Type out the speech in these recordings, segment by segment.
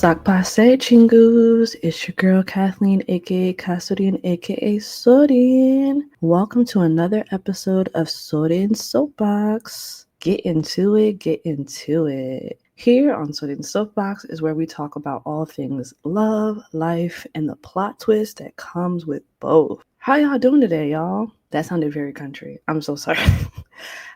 Stock Passe Chingus, it's your girl Kathleen, aka Kasodin, aka Sodin. Welcome to another episode of Sodin Soapbox. Get into it, get into it. Here on Sodin Soapbox is where we talk about all things love, life, and the plot twist that comes with both. How y'all doing today, y'all? That sounded very country. I'm so sorry.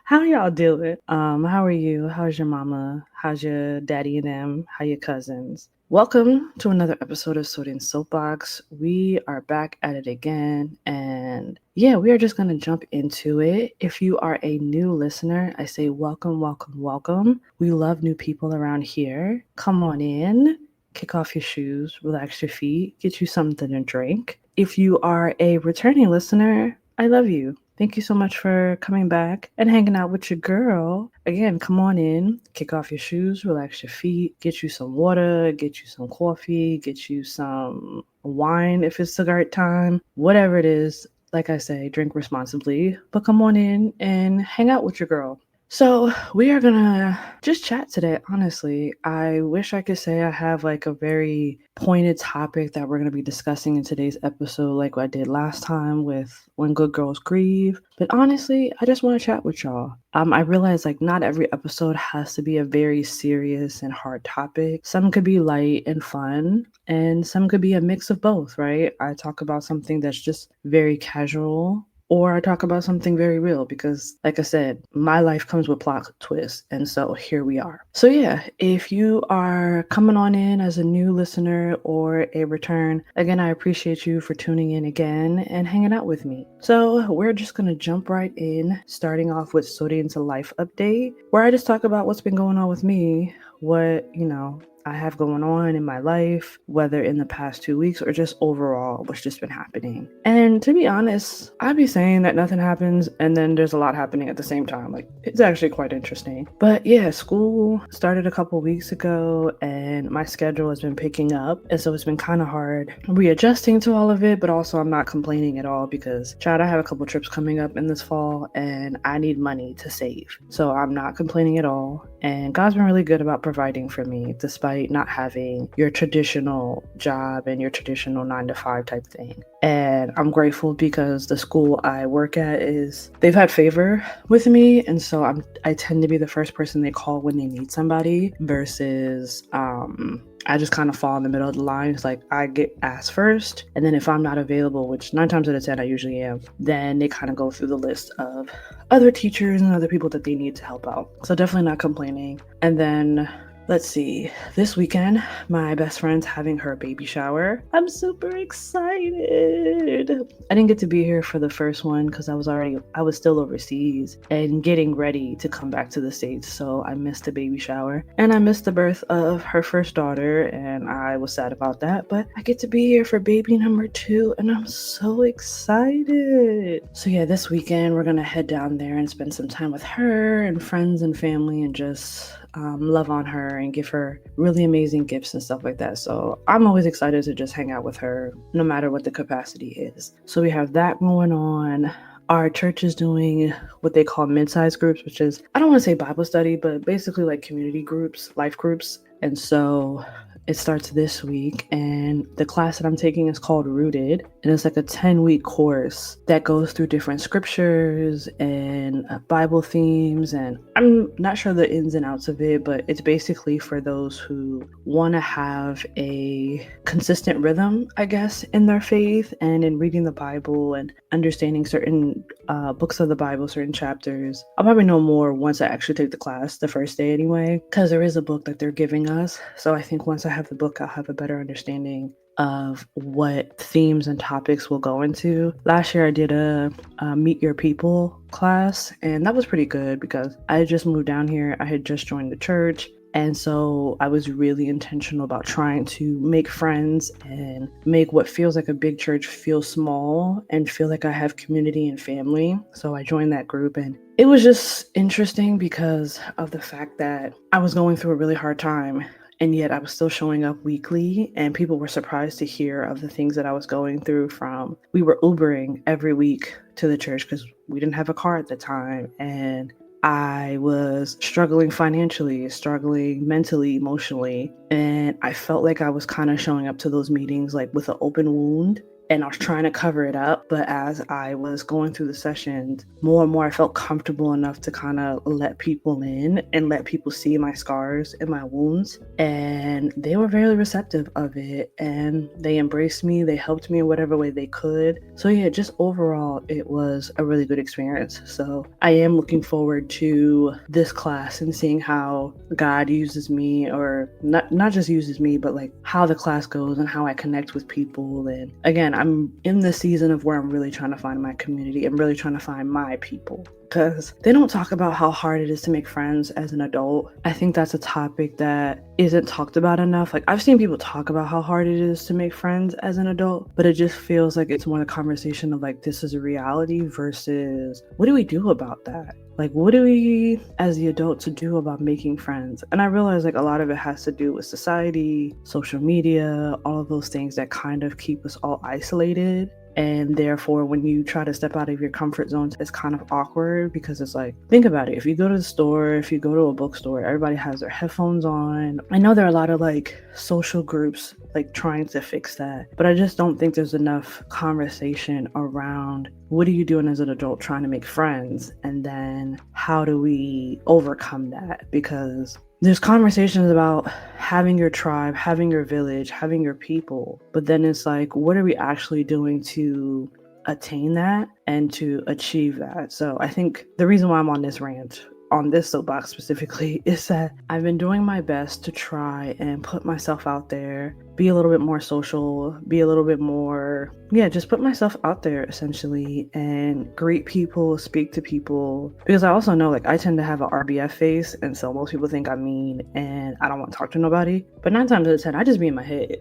How y'all doing? How are you? How's your mama? How's your daddy and them? How your cousins? Welcome to another episode of Sodium Soapbox. We are back at it again, and yeah, we are just gonna jump into it. If you are a new listener, I say welcome, welcome, welcome. We love new people around here. Come on in, kick off your shoes, relax your feet, get you something to drink. If you are a returning listener, I love you. Thank you so much for coming back and hanging out with your girl. Again, come on in, kick off your shoes, relax your feet, get you some water, get you some coffee, get you some wine if it's the right time, whatever it is. Like I say, drink responsibly, but come on in and hang out with your girl. So we are gonna just chat today, honestly. I wish I could say I have like a very pointed topic that we're gonna be discussing in today's episode like I did last time with When Good Girls Grieve. But honestly, I just want to chat with y'all. I realize like not every episode has to be a very serious and hard topic. Some could be light and fun, and some could be a mix of both, right? I talk about something that's just very casual, or I talk about something very real because, like I said, my life comes with plot twists. And so here we are. So yeah, if you are coming on in as a new listener or a return, again, I appreciate you for tuning in again and hanging out with me. So we're just going to jump right in, starting off with Sodium's Life Update, where I just talk about what's been going on with me, what, I have going on in my life, whether in the past 2 weeks or just overall what's just been happening. And to be honest, I'd be saying that nothing happens and then there's a lot happening at the same time. Like, it's actually quite interesting. But yeah, school started a couple weeks ago and my schedule has been picking up. And so it's been kind of hard readjusting to all of it, but also I'm not complaining at all because, child, I have a couple trips coming up in this fall and I need money to save. So I'm not complaining at all. And God's been really good about providing for me despite not having your traditional job and your traditional 9 to 5 type thing. And I'm grateful because the school I work at they've had favor with me. And so I tend to be the first person they call when they need somebody versus, I just kind of fall in the middle of the line. It's like I get asked first, and then if I'm not available, which 9 times out of 10 I usually am, then they kind of go through the list of other teachers and other people that they need to help out. So definitely not complaining. And then let's see, this weekend, my best friend's having her baby shower. I'm super excited. I didn't get to be here for the first one because I was still overseas and getting ready to come back to the States. So I missed the baby shower and I missed the birth of her first daughter and I was sad about that, but I get to be here for baby number 2 and I'm so excited. So yeah, this weekend we're gonna head down there and spend some time with her and friends and family and just love on her and give her really amazing gifts and stuff like that. So I'm always excited to just hang out with her no matter what the capacity is. So we have that going on. Our church is doing what they call mid-sized groups, which is, I don't want to say Bible study, but basically like community groups, life groups. And so it starts this week, and the class that I'm taking is called Rooted, and it's like a 10-week course that goes through different scriptures and Bible themes, and I'm not sure the ins and outs of it, but it's basically for those who want to have a consistent rhythm, I guess, in their faith and in reading the Bible and understanding certain books of the Bible, certain chapters. I'll probably know more once I actually take the class the first day anyway, because there is a book that they're giving us. So I think once I have the book, I'll have a better understanding of what themes and topics we'll go into. Last year I did a Meet Your People class, and that was pretty good because I had just moved down here. I had just joined the church. And so I was really intentional about trying to make friends and make what feels like a big church feel small and feel like I have community and family. So I joined that group, and it was just interesting because of the fact that I was going through a really hard time. And yet I was still showing up weekly, and people were surprised to hear of the things that I was going through. We were Ubering every week to the church because we didn't have a car at the time. And I was struggling financially, struggling mentally, emotionally, and I felt like I was kind of showing up to those meetings like with an open wound. And I was trying to cover it up. But as I was going through the sessions, more and more I felt comfortable enough to kind of let people in and let people see my scars and my wounds. And they were very receptive of it. And they embraced me. They helped me in whatever way they could. So yeah, just overall, it was a really good experience. So I am looking forward to this class and seeing how God uses me, or not just uses me, but like how the class goes and how I connect with people. And again, I'm in the season of where I'm really trying to find my community. I'm really trying to find my people, because they don't talk about how hard it is to make friends as an adult. I think that's a topic that isn't talked about enough. Like, I've seen people talk about how hard it is to make friends as an adult, but it just feels like it's more the conversation of like, this is a reality versus what do we do about that? Like, what do we as the adults do about making friends? And I realize like a lot of it has to do with society, social media, all of those things that kind of keep us all isolated. And therefore, when you try to step out of your comfort zone, it's kind of awkward, because it's like, think about it. If you go to the store, if you go to a bookstore, everybody has their headphones on. I know there are a lot of like social groups like trying to fix that, but I just don't think there's enough conversation around what are you doing as an adult trying to make friends, and then how do we overcome that? Because there's conversations about having your tribe, having your village, having your people, but then it's like, what are we actually doing to attain that and to achieve that? So I think the reason why I'm on this rant, on this soapbox specifically, is that I've been doing my best to try and put myself out there, be a little bit more social, be a little bit more, just put myself out there essentially, and greet people, speak to people. Because I also know like I tend to have an RBF face, and so most people think I'm mean and I don't want to talk to nobody. But 9 times out of 10, I just be in my head.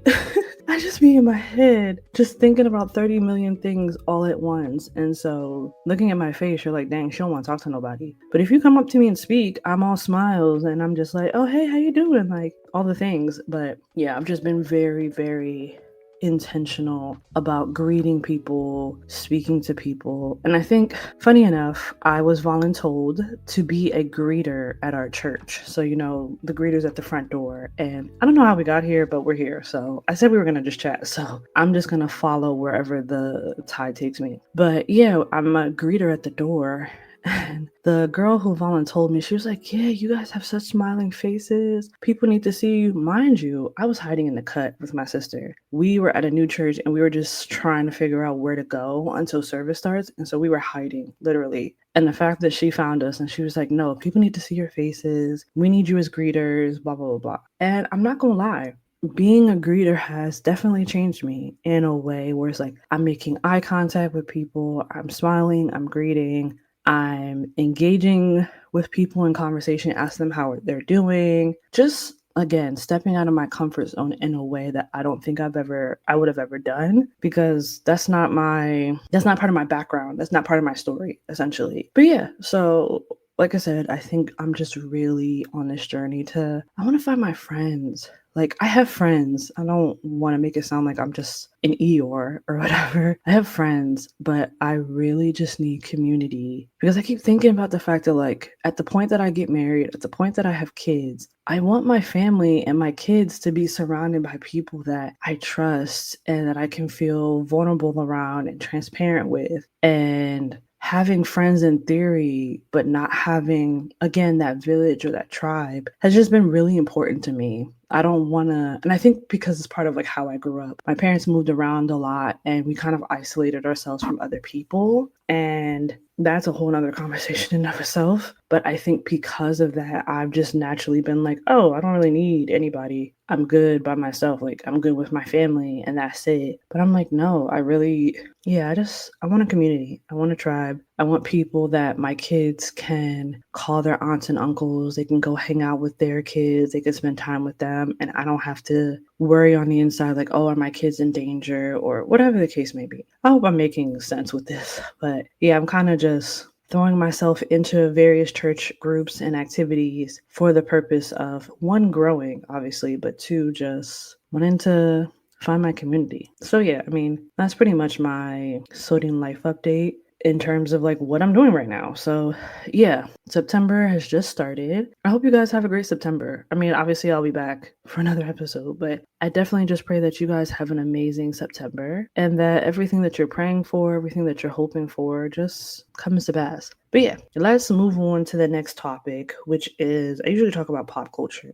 I just be in my head, just thinking about 30 million things all at once. And so looking at my face, you're like, dang, she don't want to talk to nobody. But if you come up to me and speak, I'm all smiles and I'm just like, oh, hey, how you doing? Like all the things. But yeah, I've just been very, very intentional about greeting people, speaking to people. And I think, funny enough, I was voluntold to be a greeter at our church. So, the greeters at the front door. And I don't know how we got here, but we're here. So I said we were going to just chat. So I'm just going to follow wherever the tide takes me. But yeah, I'm a greeter at the door. And the girl who voluntold me, she was like, yeah, you guys have such smiling faces. People need to see you. Mind you, I was hiding in the cut with my sister. We were at a new church and we were just trying to figure out where to go until service starts. And so we were hiding, literally. And the fact that she found us and she was like, no, people need to see your faces. We need you as greeters, blah, blah, blah, blah. And I'm not going to lie. Being a greeter has definitely changed me in a way where it's like, I'm making eye contact with people. I'm smiling. I'm greeting. I'm engaging with people in conversation, ask them how they're doing. Just again, stepping out of my comfort zone in a way that I don't think I would have ever done, because that's not part of my background. That's not part of my story, essentially. But yeah, so like I said, I think I'm just really on this journey I want to find my friends. Like, I have friends. I don't want to make it sound like I'm just an Eeyore or whatever. I have friends, but I really just need community, because I keep thinking about the fact that, like, at the point that I get married, at the point that I have kids, I want my family and my kids to be surrounded by people that I trust and that I can feel vulnerable around and transparent with. And having friends in theory, but not having, again, that village or that tribe has just been really important to me. I don't want to, and I think because it's part of like how I grew up. My parents moved around a lot and we kind of isolated ourselves from other people. And that's a whole nother conversation in of itself. But I think because of that, I've just naturally been like, oh, I don't really need anybody. I'm good by myself. Like, I'm good with my family and that's it. But I'm like, no, I want a community. I want a tribe. I want people that my kids can call their aunts and uncles. They can go hang out with their kids. They can spend time with them. And I don't have to worry on the inside, like, oh, are my kids in danger or whatever the case may be. I hope I'm making sense with this. But yeah, I'm kind of just throwing myself into various church groups and activities for the purpose of, one, growing, obviously, but two, just wanting to find my community. So yeah, I mean, that's pretty much my sodium life update. in terms of like what I'm doing right now. So yeah, September has just started. I hope you guys have a great September. I mean, obviously I'll be back for another episode, but I definitely just pray that you guys have an amazing September and that everything that you're praying for, everything that you're hoping for just comes to pass. But yeah, let's move on to the next topic, which is I usually talk about pop culture.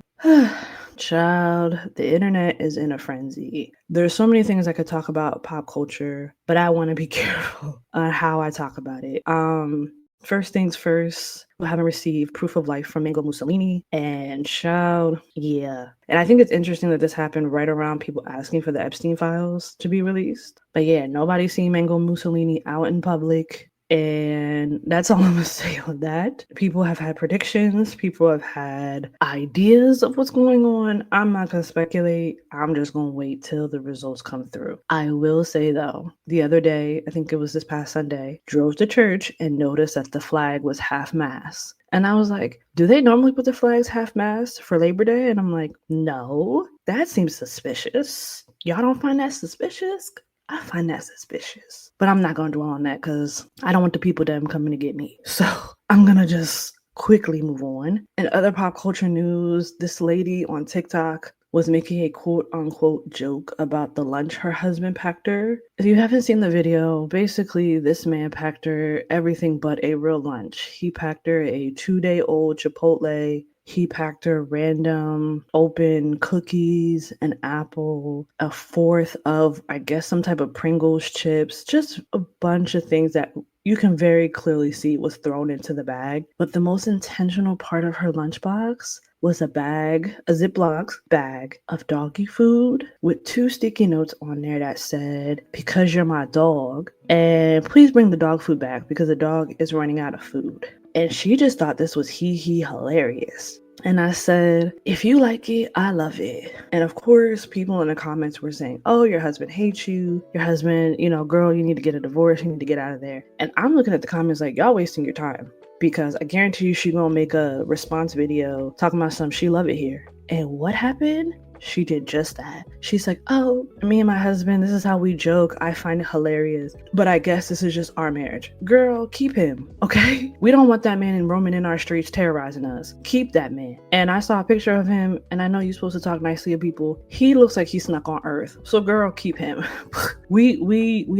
Child, the internet is in a frenzy. There's so many things I could talk about pop culture, but I want to be careful on how I talk about it. First things first, we haven't received proof of life from Mango Mussolini, and child, yeah. And I think it's interesting that this happened right around people asking for the Epstein files to be released. But yeah, nobody's seen Mango Mussolini out in public. And that's all I'm gonna say on that. People have had predictions, people have had ideas of what's going on. I'm not gonna speculate. I'm just gonna wait till the results come through. I will say though, the other day, I think it was this past Sunday, drove to church and noticed that the flag was half mast. And I was like, do they normally put the flags half mast for Labor Day? And I'm like, no, that seems suspicious. Y'all don't find that suspicious? I find that suspicious. But I'm not going to dwell on that because I don't want the people them coming to get me. So I'm going to just quickly move on. In other pop culture news, this lady on TikTok was making a quote unquote joke about the lunch her husband packed her. If you haven't seen the video, basically this man packed her everything but a real lunch. He packed her a 2-day-old Chipotle. He packed her random open cookies, an apple, a fourth of, I guess, some type of Pringles chips, just a bunch of things that you can very clearly see was thrown into the bag. But the most intentional part of her lunchbox was a Ziploc bag of doggy food with 2 sticky notes on there that said, "Because you're my dog, and please bring the dog food back because the dog is running out of food." And she just thought this was hilarious. And I said, if you like it, I love it. And of course, people in the comments were saying, oh, your husband hates you. Your husband, girl, you need to get a divorce. You need to get out of there. And I'm looking at the comments like, y'all wasting your time. Because I guarantee you she gonna make a response video talking about some she love it here. And what happened? She did just that. She's like, oh, me and my husband, this is how we joke. I find it hilarious. But I guess this is just our marriage. Girl, keep him, okay? We don't want that man roaming in our streets terrorizing us. Keep that man. And I saw a picture of him, and I know you're supposed to talk nicely of people. He looks like he snuck on Earth. So girl, keep him. we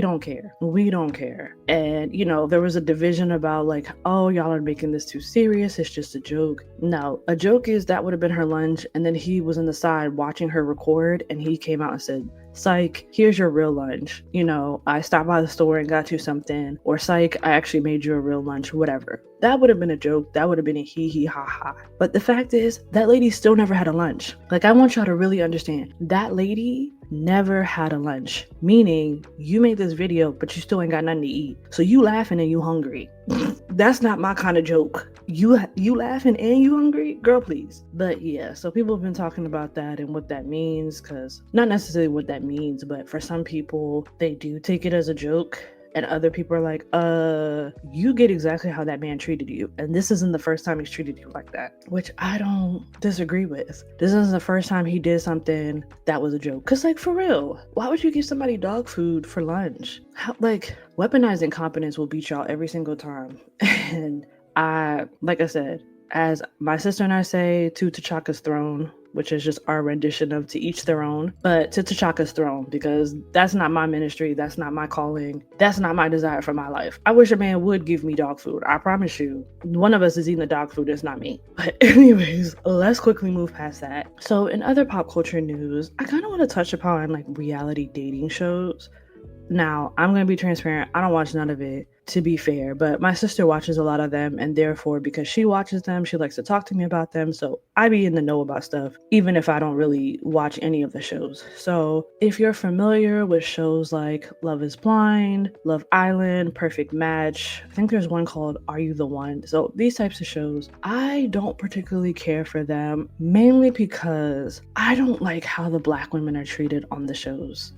don't care. We don't care. And, there was a division about like, oh, y'all are making this too serious. It's just a joke. No, a joke is that would have been her lunch. And then he was on the side watching her record, and he came out and said, psych, here's your real lunch. I stopped by the store and got you something. Or psych, I actually made you a real lunch, whatever. That would have been a joke. That would have been a hee ha ha. But the fact is, that lady still never had a lunch. Like, I want y'all to really understand. That lady never had a lunch. Meaning, you made this video, but you still ain't got nothing to eat. So you laughing and you hungry. That's not my kind of joke. You laughing and you hungry? Girl, please. But yeah, so people have been talking about that and what that means, because not necessarily what that means, but for some people, they do take it as a joke. And other people are like, you get exactly how that man treated you. And this isn't the first time he's treated you like that, which I don't disagree with. This isn't the first time he did something that was a joke. Cause like, for real, why would you give somebody dog food for lunch? Weaponized incompetence will beat y'all every single time. And like I said, as my sister and I say, to T'Chaka's throne, which is just our rendition of to each their own, but to T'Chaka's throne, because that's not my ministry, that's not my calling, that's not my desire for my life. I wish a man would give me dog food. I promise you, one of us is eating the dog food, it's not me. But anyways, let's quickly move past that. So in other pop culture news, I kind of want to touch upon like reality dating shows. Now, I'm going to be transparent. I don't watch none of it, to be fair, but my sister watches a lot of them, and therefore, because she watches them, she likes to talk to me about them, so I be in the know about stuff, even if I don't really watch any of the shows. So if you're familiar with shows like Love is Blind, Love Island, Perfect Match, I think there's one called Are You the One? So these types of shows, I don't particularly care for them, mainly because I don't like how the Black women are treated on the shows.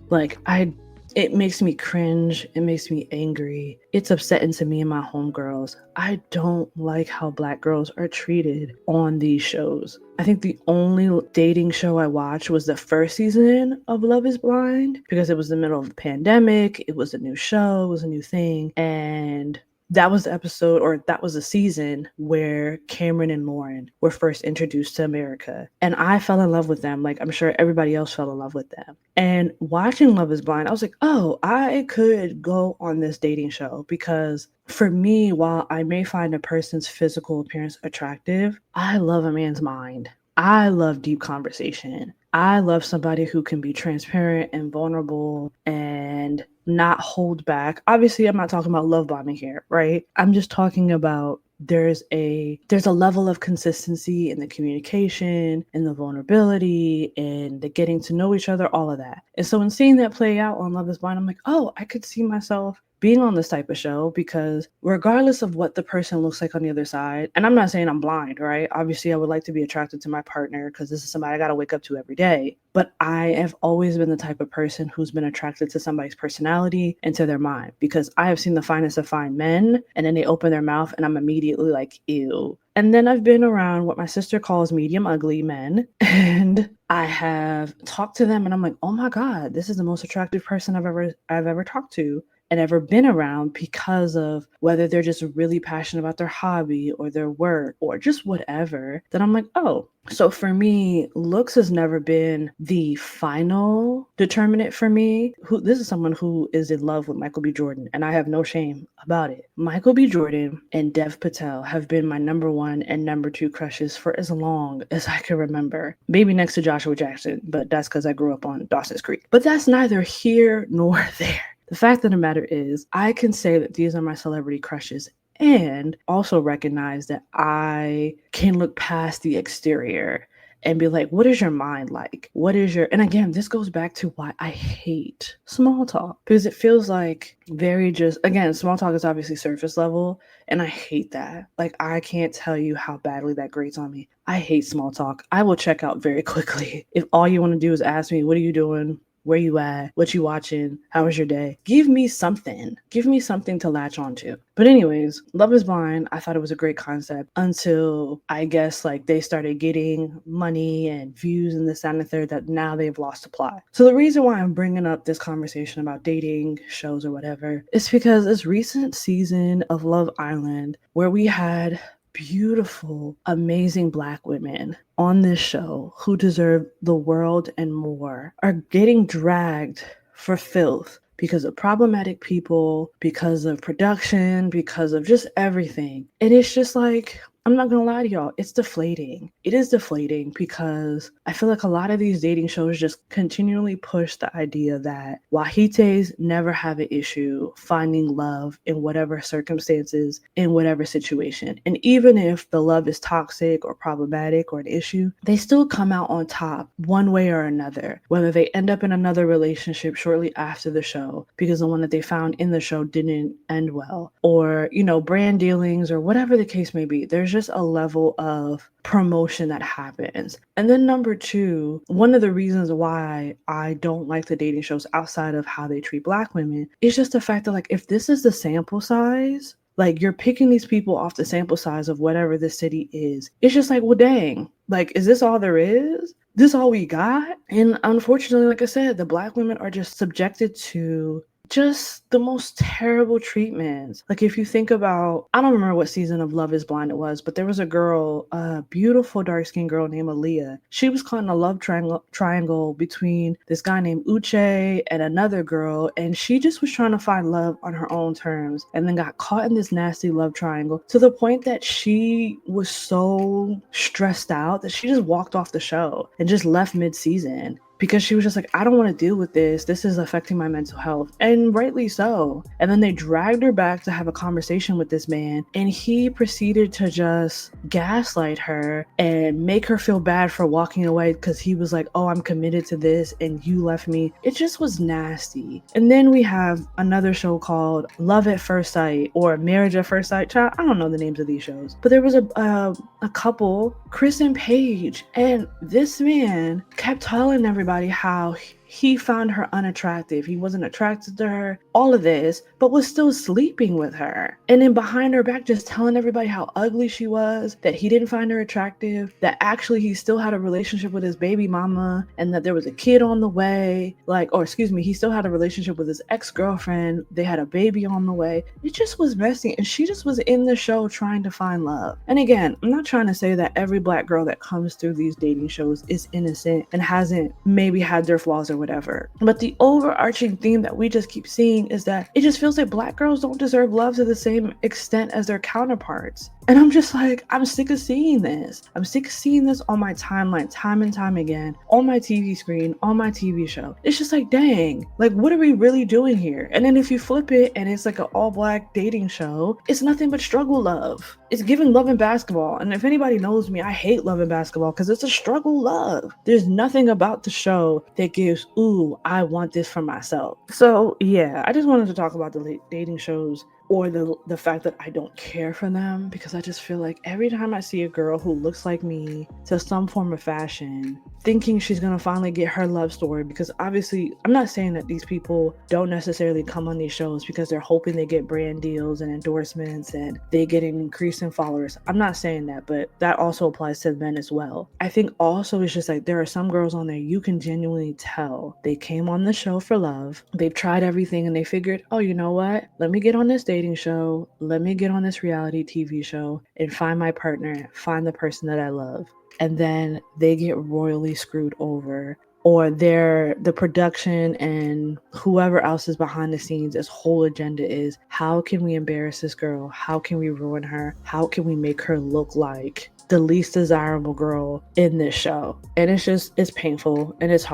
It makes me cringe. It makes me angry. It's upsetting to me and my homegirls. I don't like how Black girls are treated on these shows. I think the only dating show I watched was the first season of Love is Blind because it was the middle of the pandemic. It was a new show. It was a new thing. And that was the episode, or that was the season where Cameron and Lauren were first introduced to America. And I fell in love with them. Like, I'm sure everybody else fell in love with them. And watching Love is Blind, I was like, oh, I could go on this dating show because for me, while I may find a person's physical appearance attractive, I love a man's mind. I love deep conversation. I love somebody who can be transparent and vulnerable and not hold back. Obviously, I'm not talking about love bombing here, right? I'm just talking about there's a level of consistency in the communication and the vulnerability and the getting to know each other, all of that. And so in seeing that play out on Love is Blind, I'm like, oh, I could see myself being on this type of show because regardless of what the person looks like on the other side, and I'm not saying I'm blind, right? Obviously, I would like to be attracted to my partner because this is somebody I got to wake up to every day. But I have always been the type of person who's been attracted to somebody's personality and to their mind because I have seen the finest of fine men and then they open their mouth and I'm immediately like, ew. And then I've been around what my sister calls medium ugly men and I have talked to them and I'm like, oh my God, this is the most attractive person I've ever talked to and ever been around because of whether they're just really passionate about their hobby or their work or just whatever, then I'm like, oh. So for me, looks has never been the final determinant for me. This is someone who is in love with Michael B. Jordan, and I have no shame about it. Michael B. Jordan and Dev Patel have been my number one and number two crushes for as long as I can remember. Maybe next to Joshua Jackson, but that's because I grew up on Dawson's Creek. But that's neither here nor there. The fact of the matter is, I can say that these are my celebrity crushes and also recognize that I can look past the exterior and be like, what is your mind like? And again, this goes back to why I hate small talk because it feels like small talk is obviously surface level and I hate that. Like, I can't tell you how badly that grates on me. I hate small talk. I will check out very quickly. If all you want to do is ask me, what are you doing? Where you at? What you watching? How was your day? Give me something. Give me something to latch onto. But anyways, Love is Blind, I thought it was a great concept until I guess like they started getting money and views and this, that, and the third that now they've lost the plot. So the reason why I'm bringing up this conversation about dating shows or whatever is because this recent season of Love Island where we had beautiful, amazing Black women on this show who deserve the world and more are getting dragged for filth because of problematic people, because of production, because of just everything. And it's just like, I'm not gonna lie to y'all, it's deflating. It is deflating because I feel like a lot of these dating shows just continually push the idea that wahites never have an issue finding love in whatever circumstances, in whatever situation. And even if the love is toxic or problematic or an issue, they still come out on top one way or another, whether they end up in another relationship shortly after the show because the one that they found in the show didn't end well, or, brand dealings or whatever the case may be. There's just a level of promotion that happens. And then number two, one of the reasons why I don't like the dating shows outside of how they treat Black women is just the fact that, like, if this is the sample size, like, you're picking these people off the sample size of whatever the city is. It's just like, well, dang, like, is this all there is? This all we got? And unfortunately, like I said, the Black women are just subjected to just the most terrible treatments. Like, if you think about, I don't remember what season of Love is Blind it was, but there was a girl, a beautiful dark-skinned girl named Aaliyah. She was caught in a love triangle between this guy named Uche and another girl, and she just was trying to find love on her own terms and then got caught in this nasty love triangle to the point that she was so stressed out that she just walked off the show and just left mid-season. Because she was just like, I don't want to deal with this. This is affecting my mental health. And rightly so. And then they dragged her back to have a conversation with this man. And he proceeded to just gaslight her and make her feel bad for walking away because he was like, oh, I'm committed to this and you left me. It just was nasty. And then we have another show called Love at First Sight or Marriage at First Sight. Child, I don't know the names of these shows. But there was a couple, Chris and Paige. And this man kept telling everybody how he found her unattractive. He wasn't attracted to her, all of this, but was still sleeping with her. And then behind her back, just telling everybody how ugly she was, that he didn't find her attractive, that actually he still had a relationship with his baby mama, and that there was a kid on the way. He still had a relationship with his ex-girlfriend. They had a baby on the way. It just was messy. And she just was in the show trying to find love. And again, I'm not trying to say that every black girl that comes through these dating shows is innocent and hasn't maybe had their flaws or whatever. But the overarching theme that we just keep seeing is that it just feels like black girls don't deserve love to the same extent as their counterparts. And I'm just like, I'm sick of seeing this. I'm sick of seeing this on my timeline time and time again, on my TV screen, on my TV show. It's just like, dang, like, what are we really doing here? And then if you flip it and it's like an all-black dating show, it's nothing but struggle love. It's giving Love and Basketball. And if anybody knows me, I hate Love and Basketball because it's a struggle love. There's nothing about the show that gives, ooh, I want this for myself. So yeah, I just wanted to talk about the dating shows, or the fact that I don't care for them, because I just feel like every time I see a girl who looks like me to some form of fashion, thinking she's gonna finally get her love story, because obviously I'm not saying that these people don't necessarily come on these shows because they're hoping they get brand deals and endorsements and they get an increase in followers. I'm not saying that, but that also applies to men as well. I think also it's just like there are some girls on there you can genuinely tell they came on the show for love. They've tried everything and they figured, oh, you know what? Let me get on this dating show. Let me get on this reality TV show and find my partner, find the person that I love. And then they get royally screwed over, or the production and whoever else is behind the scenes, its whole agenda is, how can we embarrass this girl? How can we ruin her? How can we make her look like the least desirable girl in this show? And it's painful and it's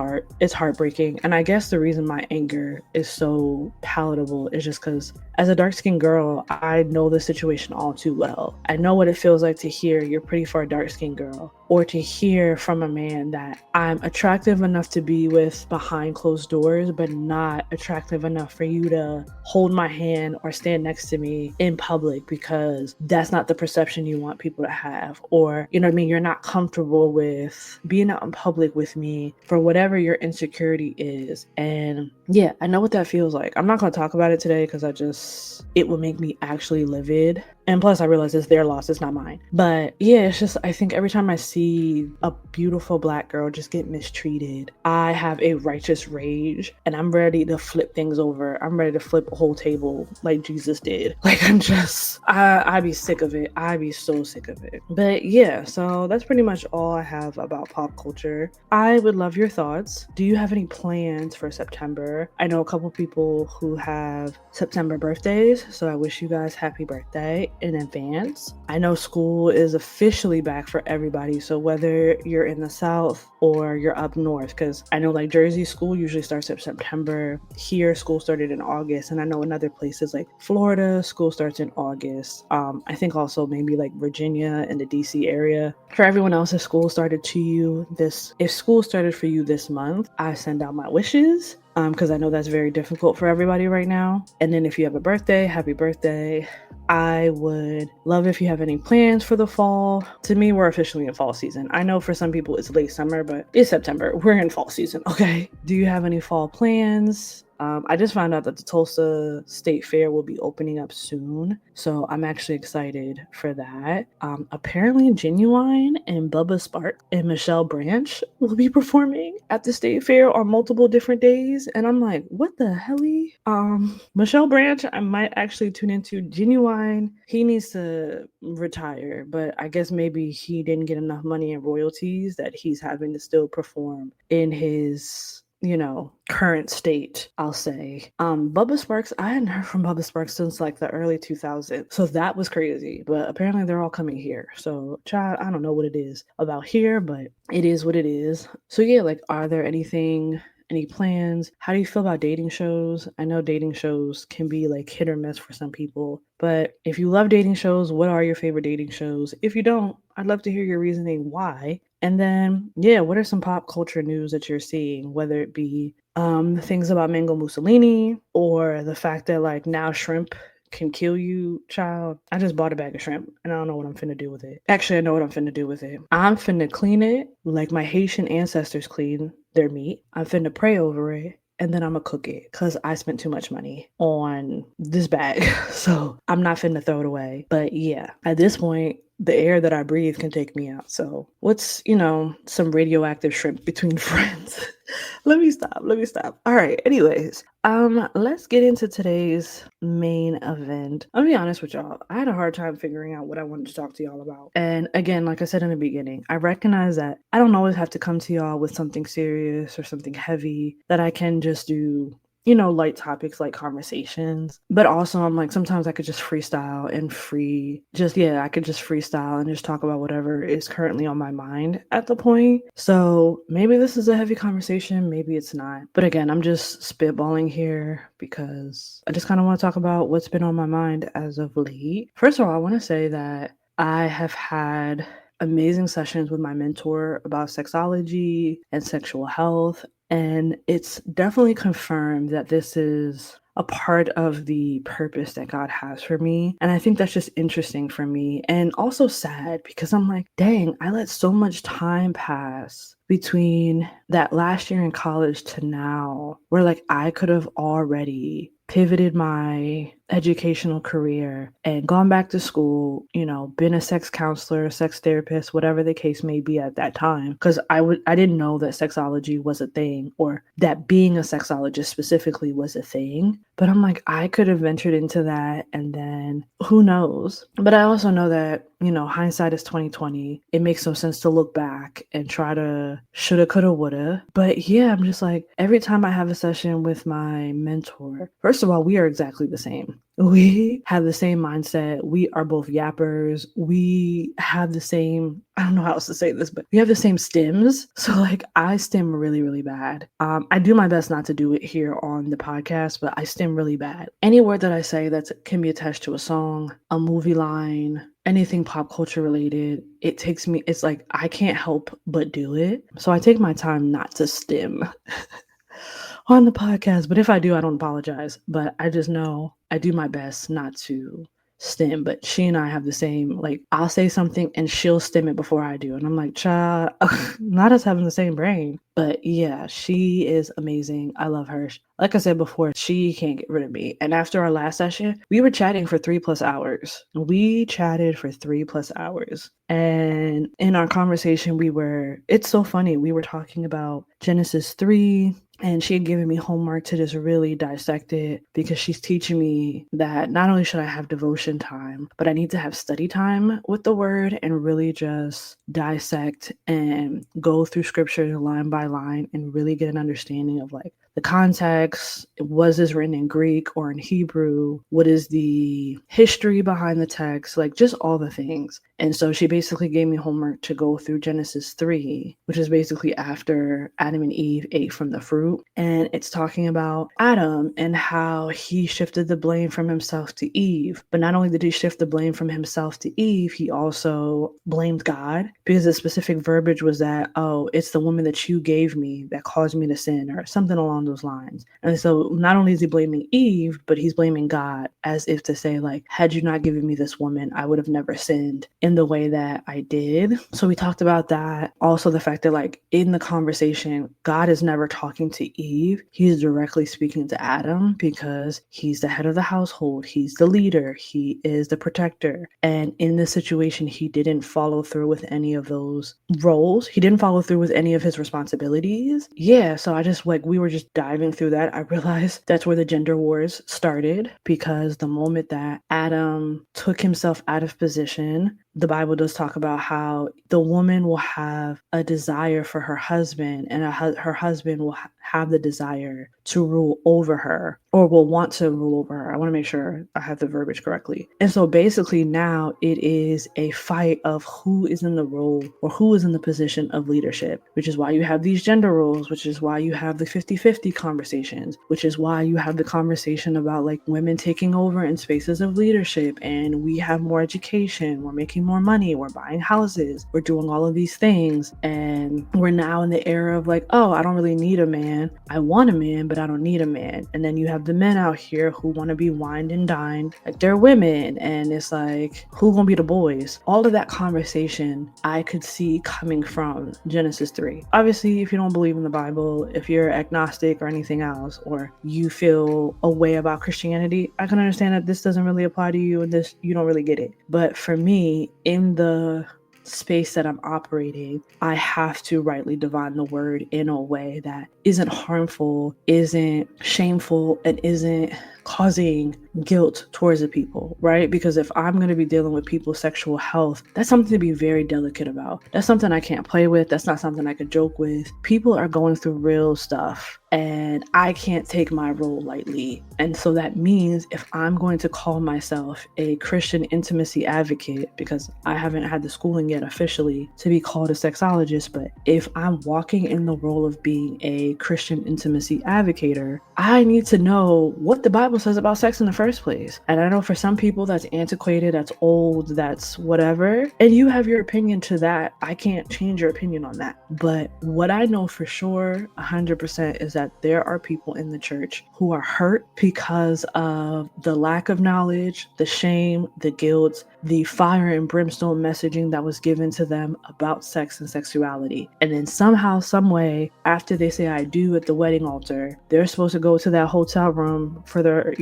heartbreaking. And I guess the reason my anger is so palatable is just because as a dark-skinned girl, I know the situation all too well. I know what it feels like to hear you're pretty for a dark-skinned girl, or to hear from a man that I'm attractive enough to be with behind closed doors, but not attractive enough for you to hold my hand or stand next to me in public, because that's not the perception you want people to have. Or, you know what I mean? You're not comfortable with being out in public with me for whatever your insecurity is. And yeah, I know what that feels like. I'm not going to talk about it today because it would make me actually livid. And plus I realize it's their loss, it's not mine. But yeah, it's just, I think every time I see a beautiful black girl just get mistreated, I have a righteous rage and I'm ready to flip things over. I'm ready to flip a whole table like Jesus did. Like I'd be sick of it. I'd be so sick of it. But yeah, so that's pretty much all I have about pop culture. I would love your thoughts. Do you have any plans for September? I know a couple people who have September birthdays, so I wish you guys happy birthday in advance. I know school is officially back for everybody, so whether you're in the South or you're up north, because I know like Jersey, school usually starts in September. Here, school started in August, and I know in other places like Florida, school starts in August. I think also maybe like Virginia and the DC area. For everyone else, if school started for you this month, I send out my wishes, because I know that's very difficult for everybody right now. And then if you have a birthday, happy birthday. I would love if you have any plans for the fall. To me, we're officially in fall season. I know for some people it's late summer, but it's September. We're in fall season, okay? Do you have any fall plans? I just found out that the Tulsa State Fair will be opening up soon, so I'm actually excited for that. Apparently Genuine and Bubba Spark and Michelle Branch will be performing at the State Fair on multiple different days, and I'm like, what the helly? Michelle Branch, I might actually tune into. Genuine, he needs to retire, but I guess maybe he didn't get enough money in royalties that he's having to still perform in his current state, I'll say. Bubba Sparks, I hadn't heard from Bubba Sparks since like the early 2000s, so that was crazy. But apparently they're all coming here. So, child, I don't know what it is about here, but it is what it is. So yeah, like, are there any plans? How do you feel about dating shows? I know dating shows can be like hit or miss for some people, but if you love dating shows, what are your favorite dating shows? If you don't, I'd love to hear your reasoning why. And then, yeah, what are some pop culture news that you're seeing, whether it be things about Mango Mussolini, or the fact that like now shrimp can kill you, child. I just bought a bag of shrimp and I don't know what I'm finna do with it. Actually, I know what I'm finna do with it. I'm finna clean it like my Haitian ancestors clean their meat. I'm finna pray over it. And then I'm gonna cook it because I spent too much money on this bag. So I'm not finna throw it away. But yeah, at this point, the air that I breathe can take me out. So what's, some radioactive shrimp between friends? Let me stop. All right. Anyways, let's get into today's main event. I'll be honest with y'all. I had a hard time figuring out what I wanted to talk to y'all about. And again, like I said in the beginning, I recognize that I don't always have to come to y'all with something serious or something heavy, that I can just do light topics like conversations. But also I'm like, sometimes I could just freestyle and I could just freestyle and just talk about whatever is currently on my mind at the point. So maybe this is a heavy conversation, maybe it's not. But again, I'm just spitballing here because I just kind of want to talk about what's been on my mind as of late. First of all, I want to say that I have had amazing sessions with my mentor about sexology and sexual health. And it's definitely confirmed that this is a part of the purpose that God has for me. And I think that's just interesting for me and also sad because I'm like, dang, I let so much time pass between that last year in college to now where like I could have already pivoted my educational career and gone back to school, been a sex counselor, sex therapist, whatever the case may be at that time. Because I didn't know that sexology was a thing or that being a sexologist specifically was a thing. But I'm like, I could have ventured into that and then who knows? But I also know that, hindsight is 2020. It makes no sense to look back and try to shoulda, coulda, woulda. But yeah, I'm just like, every time I have a session with my mentor, first of all, we are exactly the same. We have the same mindset. We are both yappers. We have the same, I don't know how else to say this, but we have the same stims. So like I stim really, really bad. I do my best not to do it here on the podcast, but I stim really bad. Any word that I say that can be attached to a song, a movie line, anything pop culture related, it's like I can't help but do it. So I take my time not to stim on the podcast. But if I do, I don't apologize. But I just know I do my best not to stim. But she and I have the same, like, I'll say something and she'll stim it before I do. And I'm like, child, not us having the same brain. But yeah, she is amazing. I love her. Like I said before, she can't get rid of me. And after our last session, we were chatting for 3+ hours. We chatted for 3+ hours. And in our conversation, it's so funny. We were talking about Genesis 3. And she had given me homework to just really dissect it because she's teaching me that not only should I have devotion time, but I need to have study time with the word and really just dissect and go through scripture line by line and really get an understanding of like the context. Was this written in Greek or in Hebrew? What is the history behind the text? Like just all the things. And so she basically gave me homework to go through Genesis 3, which is basically after Adam and Eve ate from the fruit. And it's talking about Adam and how he shifted the blame from himself to Eve. But not only did he shift the blame from himself to Eve, he also blamed God because the specific verbiage was that, oh, it's the woman that you gave me that caused me to sin or something along those lines. And so not only is he blaming Eve, but he's blaming God as if to say like, had you not given me this woman, I would have never sinned in the way that I did. So we talked about that. Also the fact that like in the conversation, God is never talking to Eve. He's directly speaking to Adam because he's the head of the household. He's the leader. He is the protector. And in this situation, he didn't follow through with any of those roles. He didn't follow through with any of his responsibilities. Yeah. So we were just diving through that. I realized that's where the gender wars started because the moment that Adam took himself out of position, the Bible does talk about how the woman will have a desire for her husband and her husband will have the desire to rule over her or will want to rule over her. I want to make sure I have the verbiage correctly. And so basically now it is a fight of who is in the role or who is in the position of leadership, which is why you have these gender roles, which is why you have the 50-50 conversations, which is why you have the conversation about like women taking over in spaces of leadership and we have more education, we're making making more money, we're buying houses, we're doing all of these things, and we're now in the era of like, oh, I don't really need a man. I want a man, but I don't need a man. And then you have the men out here who want to be wined and dined like they're women, and it's like, who gonna be the boys? All of that conversation I could see coming from Genesis 3. Obviously, if you don't believe in the Bible, if you're agnostic or anything else, or you feel a way about Christianity, I can understand that this doesn't really apply to you and this, you don't really get it. But for me, in the space that I'm operating, I have to rightly divine the word in a way that isn't harmful, isn't shameful, and isn't causing guilt towards the people, right? Because if I'm going to be dealing with people's sexual health, that's something to be very delicate about. That's something I can't play with. That's not something I could joke with. People are going through real stuff, and I can't take my role lightly. And so that means if I'm going to call myself a Christian intimacy advocate, because I haven't had the schooling yet officially to be called a sexologist, but if I'm walking in the role of being a Christian intimacy advocator, I need to know what the Bible says about sex in the first place. And I know for some people that's antiquated, that's old, that's whatever, and you have your opinion to that. I can't change your opinion on that. But what I know for sure 100% is that there are people in the church who are hurt because of the lack of knowledge, the shame, the guilt, the fire and brimstone messaging that was given to them about sex and sexuality. And then somehow, some way, after they say I do at the wedding altar, they're supposed to go to that hotel room for their,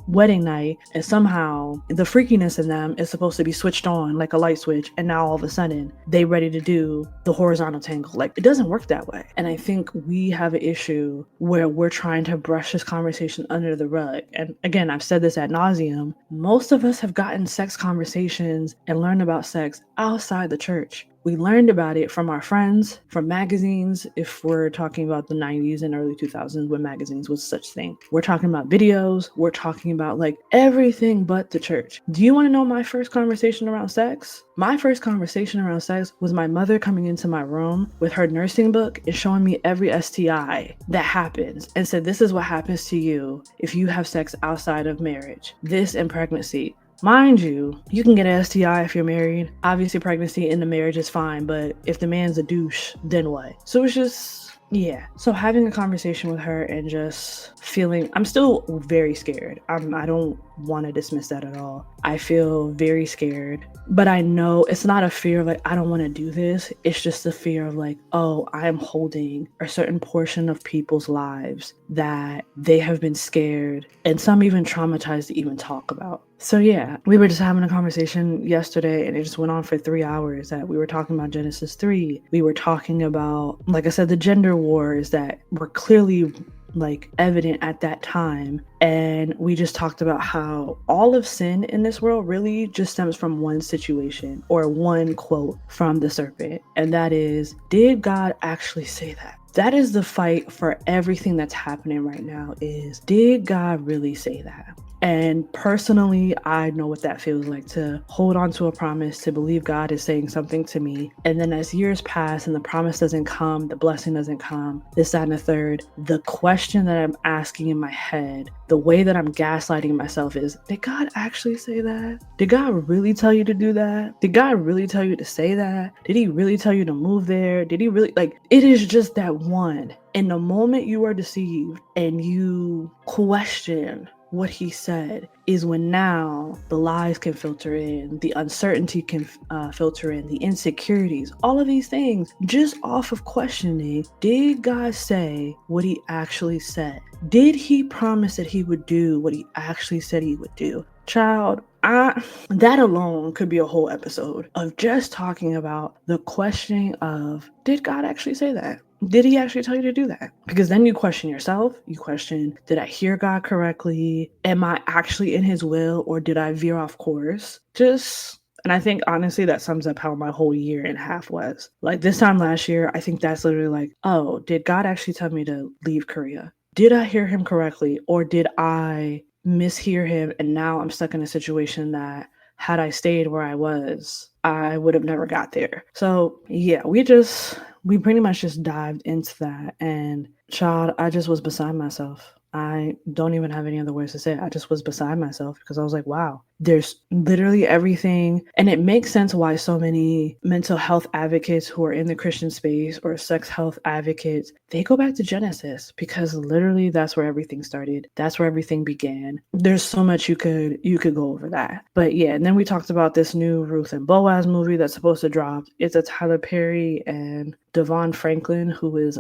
wedding night, and somehow the freakiness in them is supposed to be switched on like a light switch, and now all of a sudden they ready to do the horizontal tangle. Like, it doesn't work that way. And I think we have an issue where we're trying to brush this conversation under the rug. And again, I've said this ad nauseum, most of us have gotten sex conversations and learned about sex outside the church. We learned about it from our friends, from magazines, if we're talking about the 90s and early 2000s when magazines was such thing. We're talking about videos, we're talking about like everything but the church. Do you want to know my first conversation around sex? My first conversation around sex was my mother coming into my room with her nursing book and showing me every STI that happens and said, this is what happens to you if you have sex outside of marriage. This and pregnancy. Mind you, you can get an STI if you're married. Obviously, pregnancy in the marriage is fine, but if the man's a douche, then what? So it's just, yeah. So having a conversation with her and just feeling, I'm still very scared. I don't want to dismiss that at all. I feel very scared, but I know it's not a fear of like, I don't want to do this. It's just a fear of like, oh, I'm holding a certain portion of people's lives that they have been scared and some even traumatized to even talk about. So yeah, we were just having a conversation yesterday and it just went on for 3 hours that we were talking about Genesis 3. We were talking about, like I said, the gender wars that were clearly like evident at that time. And we just talked about how all of sin in this world really just stems from one situation or one quote from the serpent. And that is, did God actually say that? That is the fight for everything that's happening right now is, did God really say that? And personally, I know what that feels like, to hold on to a promise, to believe God is saying something to me. And then as years pass and the promise doesn't come, the blessing doesn't come, this, that, and the third, the question that I'm asking in my head, the way that I'm gaslighting myself is, did God actually say that? Did God really tell you to do that? Did God really tell you to say that? Did he really tell you to move there? Did he really, like, it is just that one. And the moment you are deceived and you question what he said is when now the lies can filter in, the uncertainty can filter in, the insecurities, all of these things, just off of questioning, did God say what he actually said? Did he promise that he would do what he actually said he would do? Child, that alone could be a whole episode of just talking about the questioning of, did God actually say that? Did he actually tell you to do that? Because then you question yourself. You question, did I hear God correctly? Am I actually in his will, or did I veer off course? And I think honestly that sums up how my whole year and a half was. Like this time last year, I think that's literally like, oh, did God actually tell me to leave Korea? Did I hear him correctly, or did I mishear him and now I'm stuck in a situation that had I stayed where I was, I would have never got there. So yeah, we pretty much just dived into that, and child, I just was beside myself. I don't even have any other words to say. I just was beside myself because I was like, wow, there's literally everything. And it makes sense why so many mental health advocates who are in the Christian space or sex health advocates, they go back to Genesis because literally that's where everything started. That's where everything began. There's so much you could go over that. But yeah, and then we talked about this new Ruth and Boaz movie that's supposed to drop. It's a Tyler Perry and Devon Franklin, who is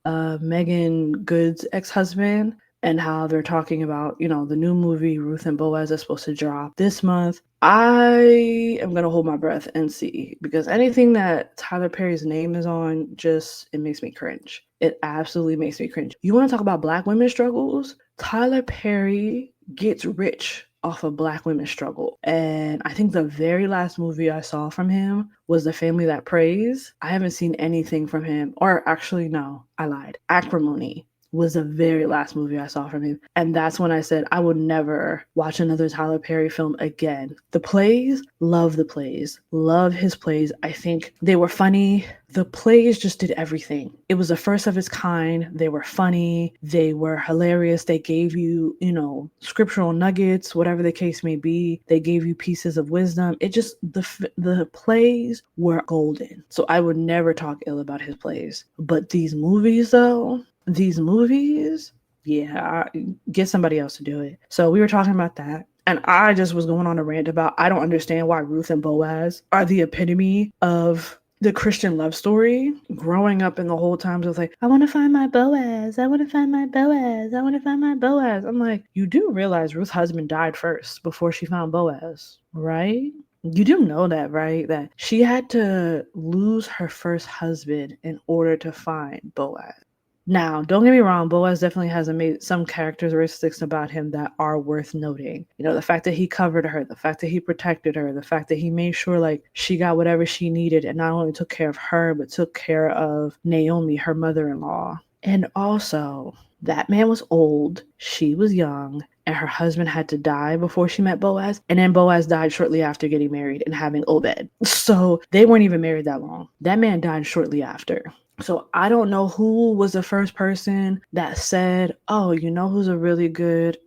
Megan Good's ex-husband, and how they're talking about, the new movie Ruth and Boaz is supposed to drop this month. I am going to hold my breath and see, because anything that Tyler Perry's name is on, it makes me cringe. It absolutely makes me cringe. You want to talk about Black women's struggles? Tyler Perry gets rich off of Black women's struggle. And I think the very last movie I saw from him was The Family That Prays. I haven't seen anything from him. Or actually, no, I lied. Acrimony was the very last movie I saw from him. And that's when I said I would never watch another Tyler Perry film again. The plays, love the plays. Love his plays. I think they were funny. The plays just did everything. It was the first of its kind. They were funny. They were hilarious. They gave you, scriptural nuggets, whatever the case may be. They gave you pieces of wisdom. The plays were golden. So I would never talk ill about his plays. But these movies, though, yeah, get somebody else to do it. So we were talking about that. And I just was going on a rant about, I don't understand why Ruth and Boaz are the epitome of the Christian love story. Growing up in the whole times of like, I want to find my Boaz. I want to find my Boaz. I want to find my Boaz. I'm like, you do realize Ruth's husband died first before she found Boaz, right? You do know that, right? That she had to lose her first husband in order to find Boaz. Now, don't get me wrong, Boaz definitely has some characteristics about him that are worth noting. The fact that he covered her, the fact that he protected her, the fact that he made sure like she got whatever she needed and not only took care of her, but took care of Naomi, her mother-in-law. And also, that man was old, she was young, and her husband had to die before she met Boaz. And then Boaz died shortly after getting married and having Obed. So they weren't even married that long. That man died shortly after. So I don't know who was the first person that said, oh, who's a really good,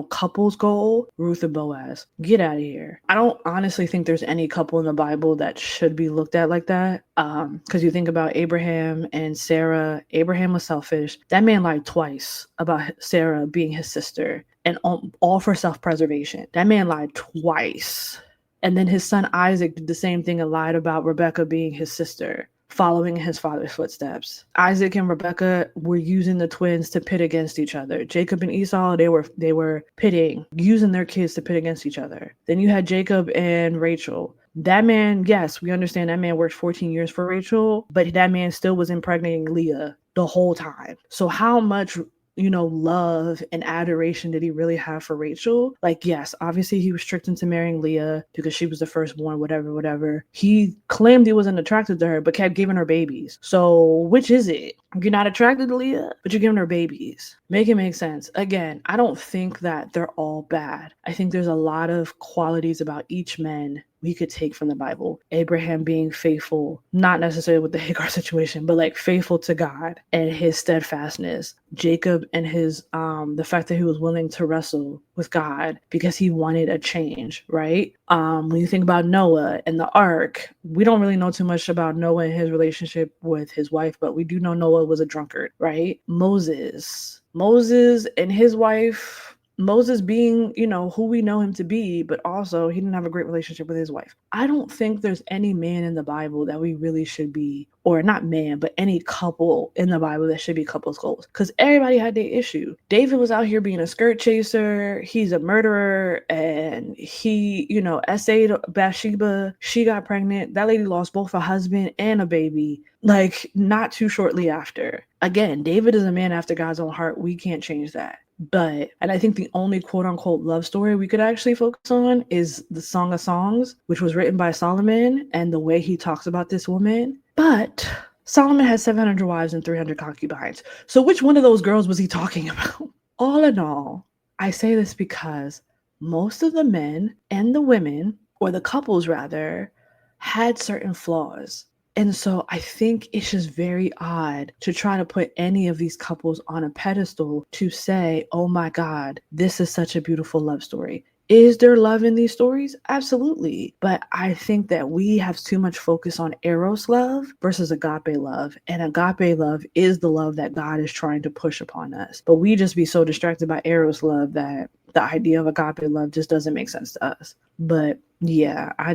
couples goal? Ruth and Boaz. Get out of here. I don't honestly think there's any couple in the Bible that should be looked at like that. Because you think about Abraham and Sarah. Abraham was selfish. That man lied twice about Sarah being his sister, and all for self-preservation. That man lied twice. And then his son Isaac did the same thing and lied about Rebecca being his sister, following in his father's footsteps. Isaac and Rebecca were using the twins to pit against each other. Jacob and Esau, they were pitting, using their kids to pit against each other. Then you had Jacob and Rachel. That man, yes, we understand that man worked 14 years for Rachel, but that man still was impregnating Leah the whole time. So how much love and adoration did he really have for Rachel? Like, yes, obviously he was tricked into marrying Leah because she was the firstborn, whatever. He claimed he wasn't attracted to her, but kept giving her babies. So which is it? You're not attracted to Leah, but you're giving her babies. Make it make sense. Again, I don't think that they're all bad. I think there's a lot of qualities about each man we could take from the Bible. Abraham being faithful, not necessarily with the Hagar situation, but like faithful to God and his steadfastness. Jacob and his the fact that he was willing to wrestle with God because he wanted a change, right? When you think about Noah and the ark, we don't really know too much about Noah and his relationship with his wife, but we do know Noah was a drunkard, right? Moses and his wife, Moses being, who we know him to be, but also he didn't have a great relationship with his wife. I don't think there's any man in the Bible that we really should be, or not man, but any couple in the Bible that should be couples goals. Because everybody had their issue. David was out here being a skirt chaser. He's a murderer. And he, essayed Bathsheba. She got pregnant. That lady lost both a husband and a baby, like not too shortly after. Again, David is a man after God's own heart. We can't change that. And I think the only quote unquote love story we could actually focus on is the Song of Songs, which was written by Solomon, and the way he talks about this woman. But Solomon had 700 wives and 300 concubines. So which one of those girls was he talking about? All in all, I say this because most of the men and the women, or the couples rather, had certain flaws. And so I think it's just very odd to try to put any of these couples on a pedestal to say, oh my God, this is such a beautiful love story. Is there love in these stories? Absolutely. But I think that we have too much focus on eros love versus agape love. And agape love is the love that God is trying to push upon us. But we just be so distracted by eros love that the idea of agape love just doesn't make sense to us. But yeah, I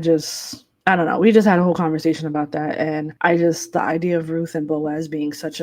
don't know. We just had a whole conversation about that. And the idea of Ruth and Boaz being such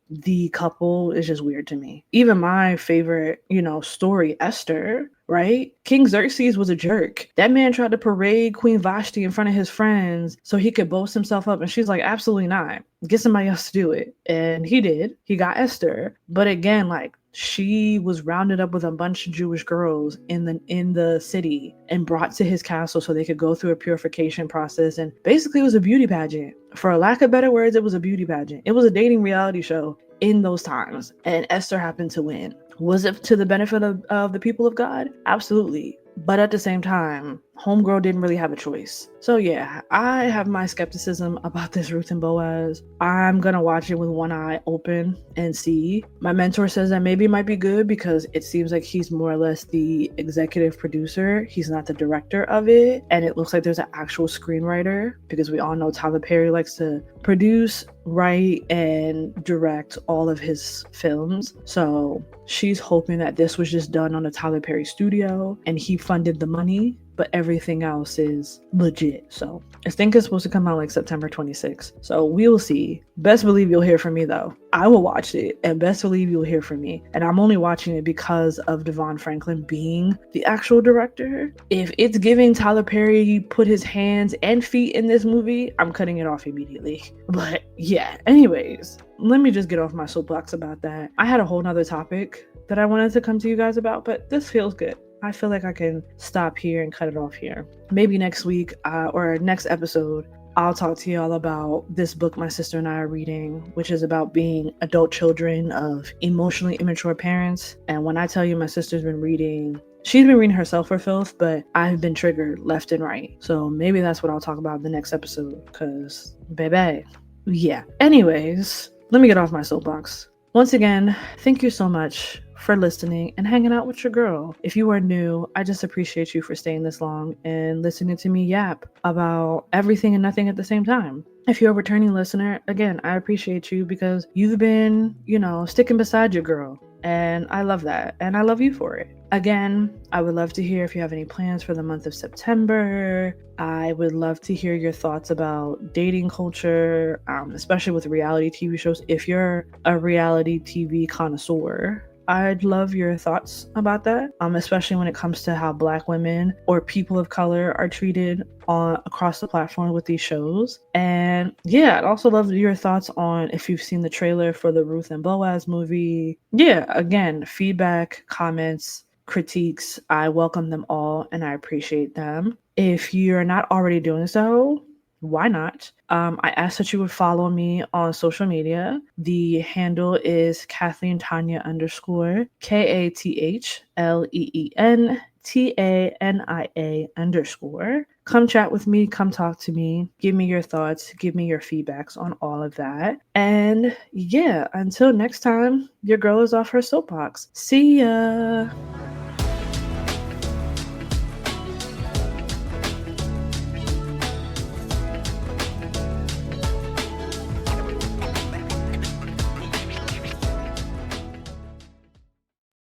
the couple is just weird to me. Even my favorite, story, Esther, right? King Xerxes was a jerk. That man tried to parade Queen Vashti in front of his friends so he could boast himself up. And she's like, absolutely not. Get somebody else to do it. And he did. He got Esther. But again, she was rounded up with a bunch of Jewish girls in the city and brought to his castle so they could go through a purification process. And basically it was a beauty pageant. For a lack of better words, it was a beauty pageant. It was a dating reality show in those times. And Esther happened to win. Was it to the benefit of the people of God? Absolutely. But at the same time, homegirl didn't really have a choice. So yeah, I have my skepticism about this Ruth and Boaz. I'm gonna watch it with one eye open and see. My mentor says that maybe it might be good because it seems like he's more or less the executive producer. He's not the director of it. And it looks like there's an actual screenwriter because we all know Tyler Perry likes to produce, write, and direct all of his films. So she's hoping that this was just done on a Tyler Perry studio and he funded the money, but everything else is legit. So I think it's supposed to come out September 26th. So we will see. Best believe you'll hear from me though. I will watch it and best believe you'll hear from me. And I'm only watching it because of Devon Franklin being the actual director. If it's giving Tyler Perry put his hands and feet in this movie, I'm cutting it off immediately. But yeah, anyways, let me just get off my soapbox about that. I had a whole nother topic that I wanted to come to you guys about, but this feels good. I feel like I can stop here and cut it off here. Maybe next week or next episode, I'll talk to y'all about this book my sister and I are reading, which is about being adult children of emotionally immature parents. And when I tell you my sister's been reading, she's been reading herself for filth, but I've been triggered left and right. So maybe that's what I'll talk about in the next episode, because baby, yeah. Anyways, let me get off my soapbox. Once again, thank you so much for listening and hanging out with your girl. If you are new, I just appreciate you for staying this long and listening to me yap about everything and nothing at the same time. If you're a returning listener, again, I appreciate you because you've been, sticking beside your girl. And I love that. And I love you for it. Again, I would love to hear if you have any plans for the month of September. I would love to hear your thoughts about dating culture, especially with reality TV shows. If you're a reality TV connoisseur, I'd love your thoughts about that, especially when it comes to how Black women or people of color are treated across the platform with these shows. And yeah, I'd also love your thoughts on if you've seen the trailer for the Ruth and Boaz movie. Yeah, again, feedback, comments, critiques, I welcome them all and I appreciate them. If you're not already doing so, why not? I asked that you would follow me on social media. The handle is Kathleen Tanya _ KATHLEENTANIA _ Come chat with me, come talk to me, give me your thoughts, give me your feedbacks on all of that. And yeah, until next time, your girl is off her soapbox. See ya.